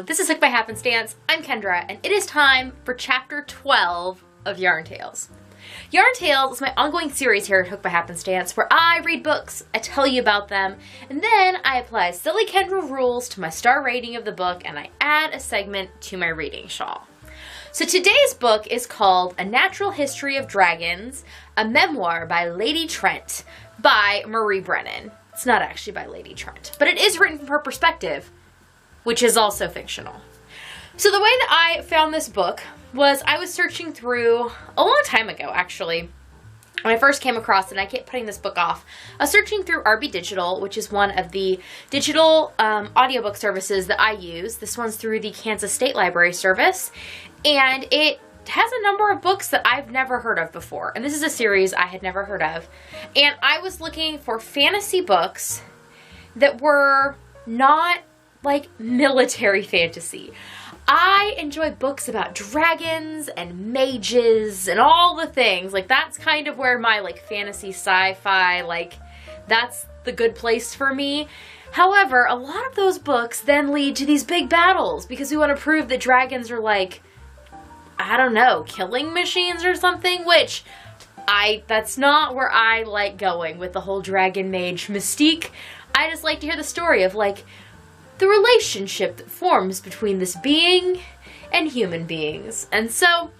This is Hooked by Happenstance. I'm Kendra, and it is time for Chapter 12 of Yarn Tales. Yarn Tales is my ongoing series here at Hooked by Happenstance where I read books, I tell you about them, and then I apply silly Kendra rules to my star rating of the book and I add a segment to my reading shawl. So today's book is called A Natural History of Dragons, a memoir by Lady Trent by Marie Brennan. It's not actually by Lady Trent, but it is written from her perspective, which is also fictional. So the way that I found this book was I was searching through a long time ago, actually. When I first came across it, and I kept putting this book off, I was searching through RB Digital, which is one of the digital audiobook services that I use. This one's through the Kansas State Library service, and it has a number of books that I've never heard of before. And this is a series I had never heard of. And I was looking for fantasy books that were not like military fantasy. I enjoy books about dragons and mages and all the things. Like, that's kind of where my like fantasy sci-fi, like, that's the good place for me. However, a lot of those books then lead to these big battles because we want to prove that dragons are like, I don't know, killing machines or something, which that's not where I like going with the whole dragon mage mystique. I just like to hear the story of like the relationship that forms between this being and human beings. And so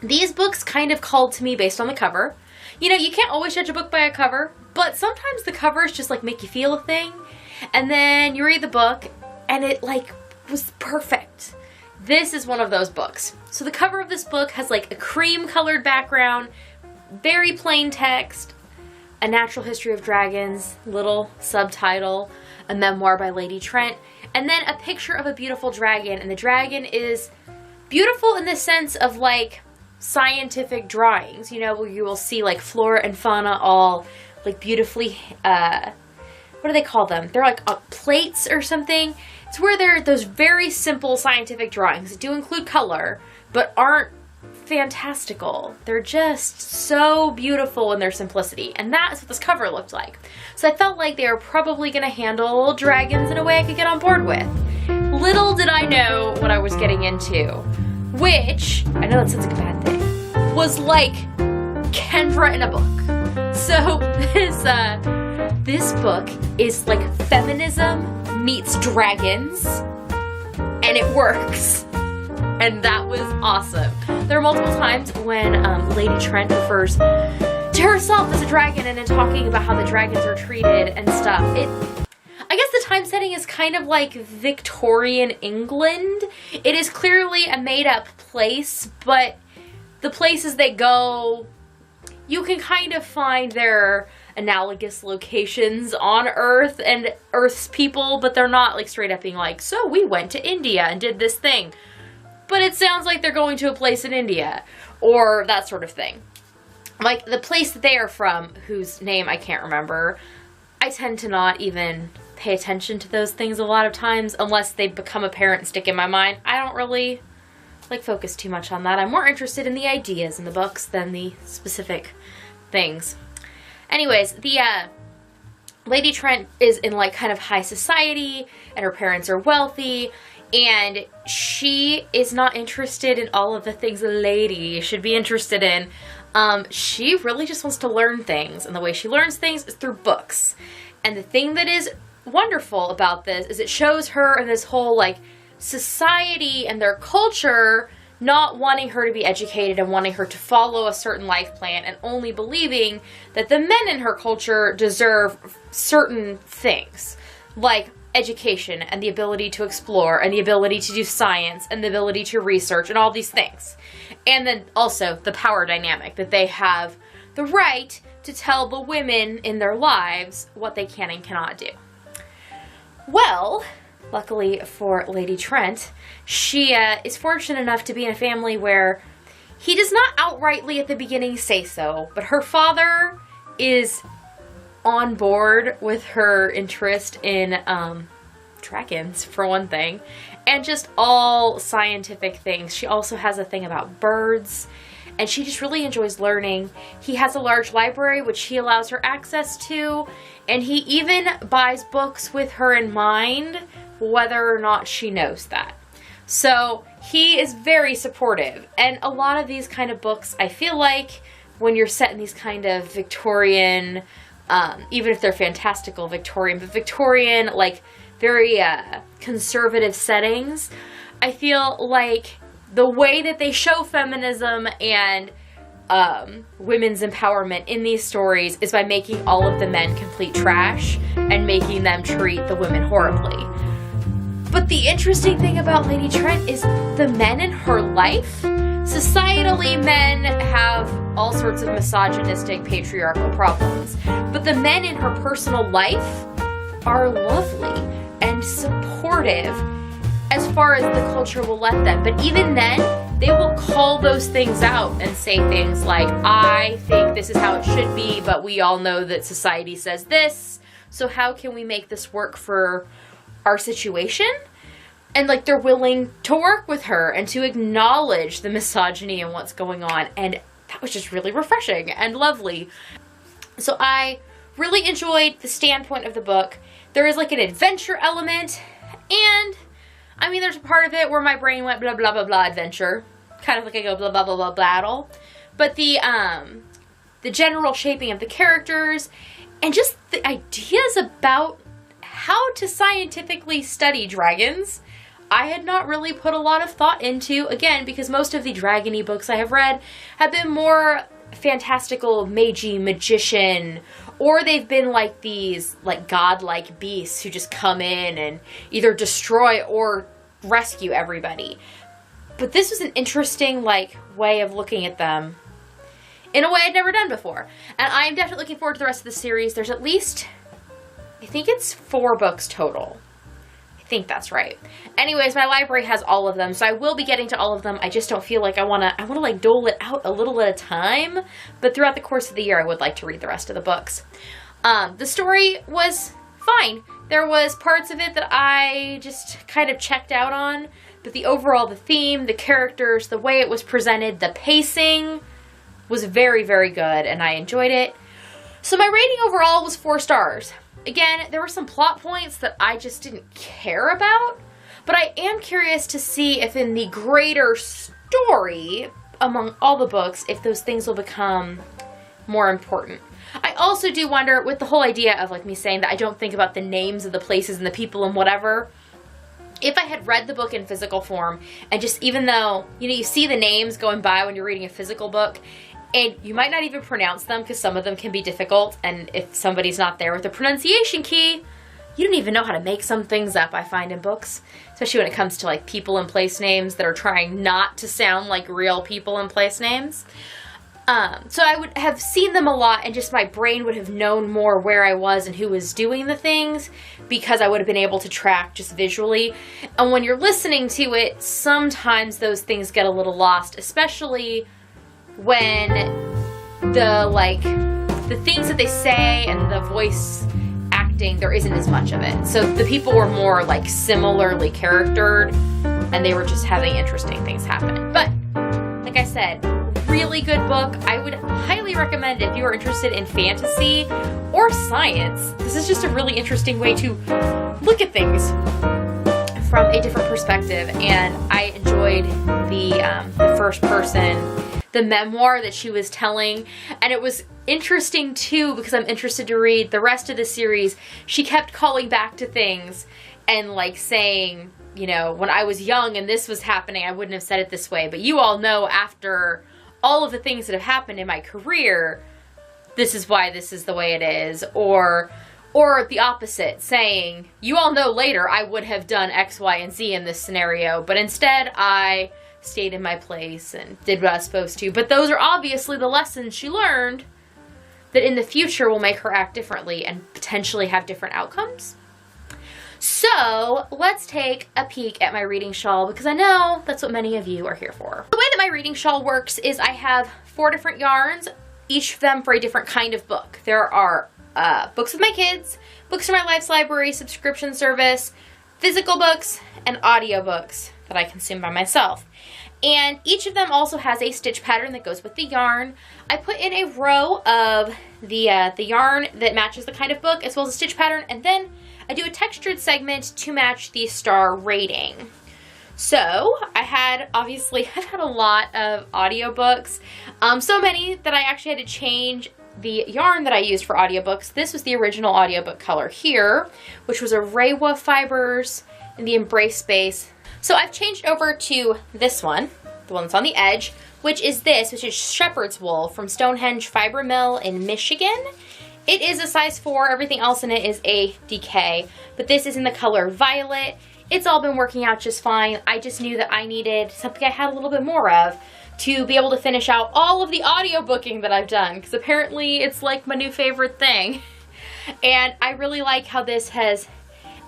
these books kind of called to me based on the cover. You know, you can't always judge a book by a cover, but sometimes the covers just like make you feel a thing. And then you read the book and it like was perfect. This is one of those books. So the cover of this book has like a cream colored background, very plain text, A Natural History of Dragons, little subtitle, a memoir by Lady Trent, and then a picture of a beautiful dragon. And the dragon is beautiful in the sense of like scientific drawings, you know, where you will see like flora and fauna all like beautifully, what do they call them? They're like plates or something. It's where they're those very simple scientific drawings that do include color, but aren't fantastical. They're just so beautiful in their simplicity, and that's what this cover looked like. So I felt like they were probably going to handle dragons in a way I could get on board with. Little did I know what I was getting into, which, I know that sounds like a bad thing, was like Kendra in a book. So this book is like feminism meets dragons, and it works. And that was awesome. There are multiple times when Lady Trent refers to herself as a dragon and then talking about how the dragons are treated and stuff. I guess the time setting is kind of like Victorian England. It is clearly a made-up place, but the places they go, you can kind of find their analogous locations on Earth and Earth's people, but they're not like straight up being like, so we went to India and did this thing. But it sounds like they're going to a place in India, or that sort of thing. Like, the place that they are from, whose name I can't remember, I tend to not even pay attention to those things a lot of times, unless they become apparent and stick in my mind. I don't really, like, focus too much on that. I'm more interested in the ideas in the books than the specific things. Anyways, the, Lady Trent is in, like, kind of high society, and her parents are wealthy, and she is not interested in all of the things a lady should be interested in. She really just wants to learn things, and the way she learns things is through books. And the thing that is wonderful about this is it shows her in this whole, like, society and their culture not wanting her to be educated and wanting her to follow a certain life plan and only believing that the men in her culture deserve certain things, like education and the ability to explore and the ability to do science and the ability to research and all these things. And then also the power dynamic that they have the right to tell the women in their lives what they can and cannot do. Well, luckily for Lady Trent, she is fortunate enough to be in a family where he does not outrightly at the beginning say so, but her father is on board with her interest in dragons, for one thing, and just all scientific things. She also has a thing about birds, and she just really enjoys learning. He has a large library, which he allows her access to, and he even buys books with her in mind, whether or not she knows that. So he is very supportive, and a lot of these kind of books, I feel like when you're set in these kind of Victorian, even if they're fantastical Victorian, but Victorian, like very conservative settings, I feel like the way that they show feminism and women's empowerment in these stories is by making all of the men complete trash and making them treat the women horribly. But the interesting thing about Lady Trent is the men in her life, societally men have all sorts of misogynistic, patriarchal problems, but the men in her personal life are lovely and supportive as far as the culture will let them. But even then, they will call those things out and say things like, I think this is how it should be, but we all know that society says this, so how can we make this work for our situation? And like they're willing to work with her and to acknowledge the misogyny and what's going on, and that was just really refreshing and lovely. So I really enjoyed the standpoint of the book. There is like an adventure element, and I mean there's a part of it where my brain went blah blah blah blah adventure, kind of like I go blah blah blah blah battle, but the general shaping of the characters and just the ideas about how to scientifically study dragons, I had not really put a lot of thought into, again, because most of the dragon-y books I have read have been more fantastical, magey, magician, or they've been like these like godlike beasts who just come in and either destroy or rescue everybody. But this was an interesting like way of looking at them in a way I'd never done before. And I'm definitely looking forward to the rest of the series. There's at least, I think it's 4 books total. I think that's right. Anyways, my library has all of them, so I will be getting to all of them. I just don't feel like I want to like dole it out a little at a time, but throughout the course of the year I would like to read the rest of the books. The story was fine. There was parts of it that I just kind of checked out on, but the overall, the theme, the characters, the way it was presented, the pacing was very, very good, and I enjoyed it. So my rating overall was 4 stars. Again, there were some plot points that I just didn't care about, but I am curious to see if in the greater story, among all the books, if those things will become more important. I also do wonder, with the whole idea of like me saying that I don't think about the names of the places and the people and whatever, if I had read the book in physical form, and just even though, you know, you see the names going by when you're reading a physical book, and you might not even pronounce them because some of them can be difficult, and if somebody's not there with a pronunciation key, you don't even know how to make some things up, I find, in books. Especially when it comes to like people and place names that are trying not to sound like real people and place names. So I would have seen them a lot, and just my brain would have known more where I was and who was doing the things, because I would have been able to track just visually. And when you're listening to it, sometimes those things get a little lost, especially when the things that they say and the voice acting, there isn't as much of it. So the people were more like similarly charactered, and they were just having interesting things happen. But like I said, really good book. I would highly recommend it if you are interested in fantasy or science. This is just a really interesting way to look at things from a different perspective, and I enjoyed the first person, the memoir that she was telling, and it was interesting too because I'm interested to read the rest of the series. She kept calling back to things and like saying, you know, when I was young and this was happening, I wouldn't have said it this way, but you all know after all of the things that have happened in my career, this is why this is the way it is. Or the opposite, saying, you all know later I would have done X, Y, and Z in this scenario, but instead I stayed in my place and did what I was supposed to. But those are obviously the lessons she learned that in the future will make her act differently and potentially have different outcomes. So let's take a peek at my reading shawl, because I know that's what many of you are here for. The way that my reading shawl works is I have 4 different yarns, each of them for a different kind of book. There are books with my kids, books from my Life's Library subscription service, physical books, and audiobooks that I consume by myself. And each of them also has a stitch pattern that goes with the yarn. I put in a row of the yarn that matches the kind of book, as well as a stitch pattern, and then I do a textured segment to match the star rating. So obviously I've had a lot of audiobooks, so many that I actually had to change the yarn that I used for audiobooks. This was the original audiobook color here, which was a Reiwa fibers in the Embrace Space. So I've changed over to this one, the one that's on the edge, which is shepherd's wool from Stonehenge Fiber Mill in Michigan. It is a size 4, everything else in it is a DK, but this is in the color violet. It's all been working out just fine. I just knew that I needed something I had a little bit more of to be able to finish out all of the audiobooking that I've done, because apparently it's like my new favorite thing. And I really like how this has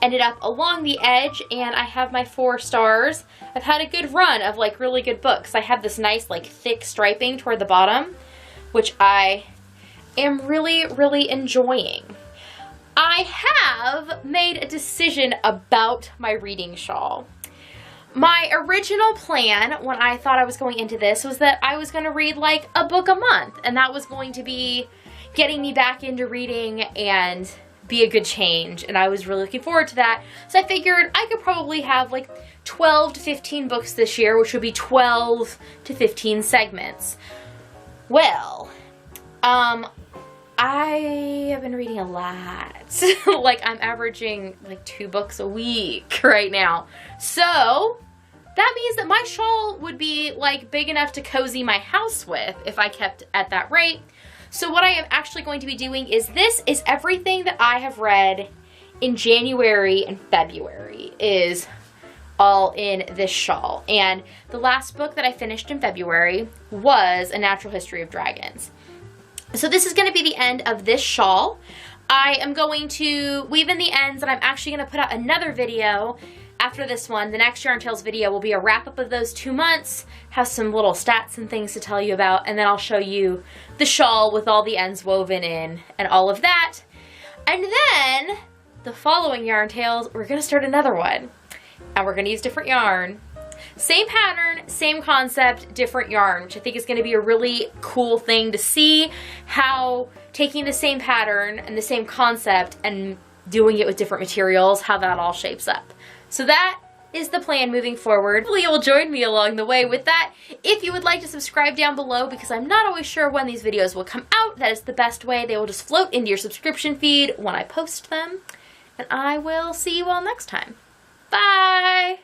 ended up along the edge, and I have my 4 stars. I've had a good run of like really good books. I have this nice like thick striping toward the bottom, which I am really, really enjoying. I have made a decision about my reading shawl. My original plan when I thought I was going into this was that I was going to read like a book a month, and that was going to be getting me back into reading and be a good change, and I was really looking forward to that. So I figured I could probably have like 12 to 15 books this year, which would be 12 to 15 segments. Well, I have been reading a lot. Like I'm averaging like 2 books a week right now. So that means that my shawl would be like big enough to cozy my house with if I kept at that rate. So what I am actually going to be doing is this is everything that I have read in January and February is all in this shawl. And the last book that I finished in February was A Natural History of Dragons. So this is going to be the end of this shawl. I am going to weave in the ends, and I'm actually going to put out another video after this one. The next Yarn Tales video will be a wrap-up of those 2 months, have some little stats and things to tell you about, and then I'll show you the shawl with all the ends woven in and all of that. And then the following Yarn Tales, we're going to start another one, and we're going to use different yarn. Same pattern, same concept, different yarn, which I think is going to be a really cool thing to see how taking the same pattern and the same concept and doing it with different materials, how that all shapes up. So that is the plan moving forward. Hopefully you'll join me along the way with that. If you would like to subscribe down below, because I'm not always sure when these videos will come out, that is the best way. They will just float into your subscription feed when I post them. And I will see you all next time. Bye!